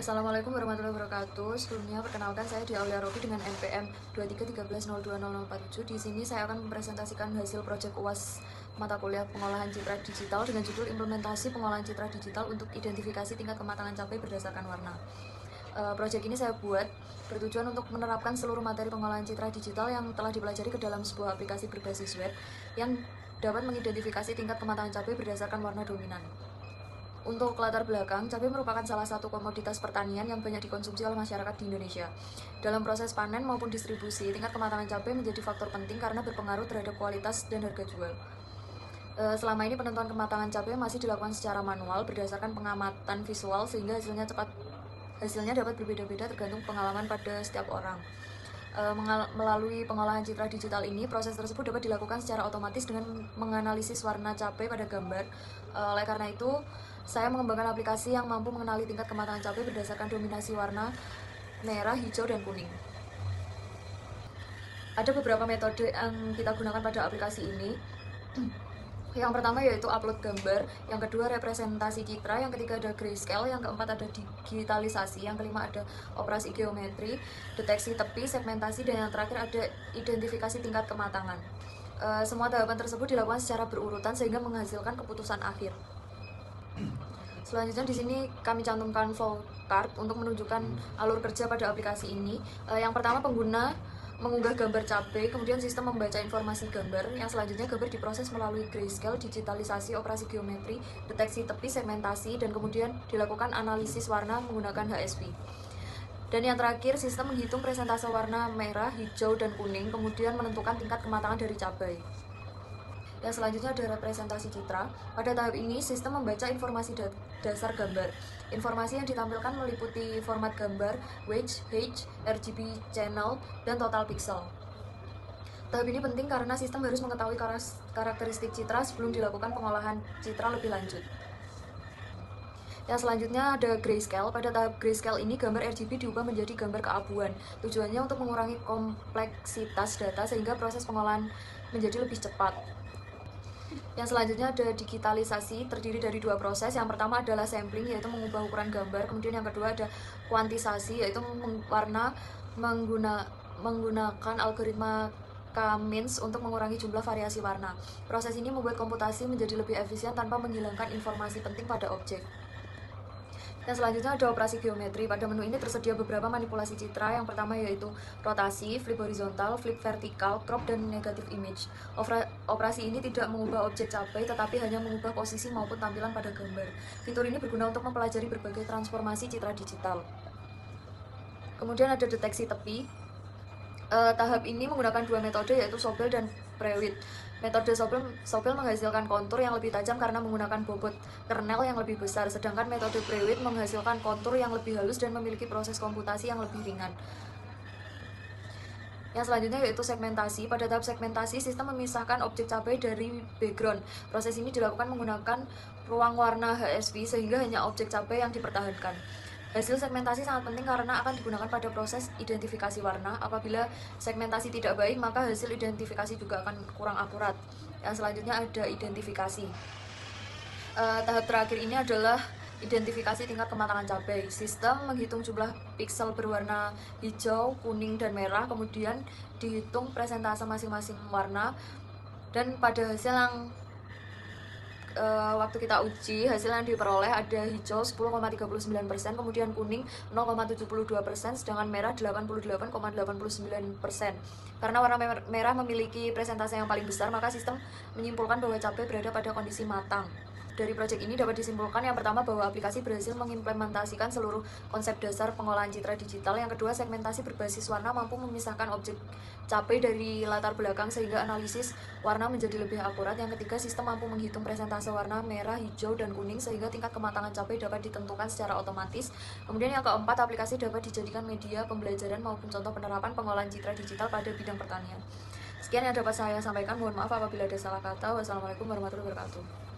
Assalamualaikum warahmatullahi wabarakatuh. Sebelumnya perkenalkan saya di Aulia Robi dengan NPM 2313020047. Di sini saya akan mempresentasikan hasil proyek UAS mata kuliah pengolahan citra digital dengan judul implementasi pengolahan citra digital untuk identifikasi tingkat kematangan capai berdasarkan warna. Proyek ini saya buat bertujuan untuk menerapkan seluruh materi pengolahan citra digital yang telah dipelajari ke dalam sebuah aplikasi berbasis web yang dapat mengidentifikasi tingkat kematangan cabai berdasarkan warna dominan. Untuk latar belakang, cabai merupakan salah satu komoditas pertanian yang banyak dikonsumsi oleh masyarakat di Indonesia. Dalam proses panen maupun distribusi, tingkat kematangan cabai menjadi faktor penting karena berpengaruh terhadap kualitas dan harga jual. Selama ini penentuan kematangan cabai masih dilakukan secara manual berdasarkan pengamatan visual sehingga hasilnya dapat berbeda-beda tergantung pengalaman pada setiap orang. Melalui pengolahan citra digital ini, proses tersebut dapat dilakukan secara otomatis dengan menganalisis warna cabai pada gambar. Oleh karena itu, saya mengembangkan aplikasi yang mampu mengenali tingkat kematangan cabai berdasarkan dominasi warna merah, hijau, dan kuning. Ada beberapa metode yang kita gunakan pada aplikasi ini. Yang pertama yaitu upload gambar, yang kedua representasi citra, yang ketiga ada grayscale, yang keempat ada digitalisasi, yang kelima ada operasi geometri, deteksi tepi, segmentasi, dan yang terakhir ada identifikasi tingkat kematangan. Semua tahapan tersebut dilakukan secara berurutan sehingga menghasilkan keputusan akhir. Selanjutnya di sini kami cantumkan flowchart untuk menunjukkan alur kerja pada aplikasi ini. Yang pertama pengguna mengunggah gambar cabai, kemudian sistem membaca informasi gambar. Yang selanjutnya gambar diproses melalui grayscale, digitalisasi, operasi geometri, deteksi tepi, segmentasi, dan kemudian dilakukan analisis warna menggunakan HSP. Dan yang terakhir sistem menghitung presentase warna merah, hijau, dan kuning, kemudian menentukan tingkat kematangan dari cabai. Yang selanjutnya ada representasi citra. Pada tahap ini, sistem membaca informasi dasar gambar. Informasi yang ditampilkan meliputi format gambar, wedge, height, RGB channel, dan total pixel. Tahap ini penting karena sistem harus mengetahui karakteristik citra sebelum dilakukan pengolahan citra lebih lanjut. Yang selanjutnya ada grayscale. Pada tahap grayscale ini, gambar RGB diubah menjadi gambar keabuan. Tujuannya untuk mengurangi kompleksitas data sehingga proses pengolahan menjadi lebih cepat. Yang selanjutnya ada digitalisasi, terdiri dari dua proses. Yang pertama adalah sampling, yaitu mengubah ukuran gambar. Kemudian yang kedua ada kuantisasi, yaitu warna menggunakan algoritma K-means untuk mengurangi jumlah variasi warna. Proses ini membuat komputasi menjadi lebih efisien tanpa menghilangkan informasi penting pada objek. Yang selanjutnya ada operasi geometri. Pada menu ini tersedia beberapa manipulasi citra. Yang pertama yaitu rotasi, flip horizontal, flip vertikal, crop, dan negative image. Operasi ini tidak mengubah objek cabai, tetapi hanya mengubah posisi maupun tampilan pada gambar. Fitur ini berguna untuk mempelajari berbagai transformasi citra digital. Kemudian ada deteksi tepi. Tahap ini menggunakan dua metode yaitu Sobel dan Prewitt. Metode Sobel menghasilkan kontur yang lebih tajam karena menggunakan bobot kernel yang lebih besar, sedangkan metode Prewitt menghasilkan kontur yang lebih halus dan memiliki proses komputasi yang lebih ringan. Yang selanjutnya yaitu segmentasi. Pada tahap segmentasi, sistem memisahkan objek cabai dari background. Proses ini dilakukan menggunakan ruang warna HSV sehingga hanya objek cabai yang dipertahankan. Hasil segmentasi sangat penting karena akan digunakan pada proses identifikasi warna. Apabila segmentasi tidak baik, maka hasil identifikasi juga akan kurang akurat. Yang selanjutnya ada identifikasi. Tahap terakhir ini adalah identifikasi tingkat kematangan cabai. Sistem menghitung jumlah piksel berwarna hijau, kuning, dan merah, kemudian dihitung presentase masing-masing warna, dan pada hasil yang waktu kita uji, hasil yang diperoleh ada hijau 10,39%, kemudian kuning 0,72%, sedangkan merah 88,89%. Karena warna merah memiliki presentase yang paling besar, maka sistem menyimpulkan bahwa cabai berada pada kondisi matang. Dari proyek ini dapat disimpulkan yang pertama bahwa aplikasi berhasil mengimplementasikan seluruh konsep dasar pengolahan citra digital. Yang kedua, segmentasi berbasis warna mampu memisahkan objek cabai dari latar belakang sehingga analisis warna menjadi lebih akurat. Yang ketiga, sistem mampu menghitung presentase warna merah, hijau, dan kuning sehingga tingkat kematangan cabai dapat ditentukan secara otomatis. Kemudian yang keempat, aplikasi dapat dijadikan media pembelajaran maupun contoh penerapan pengolahan citra digital pada bidang pertanian. Sekian yang dapat saya sampaikan, mohon maaf apabila ada salah kata. Wassalamualaikum warahmatullahi wabarakatuh.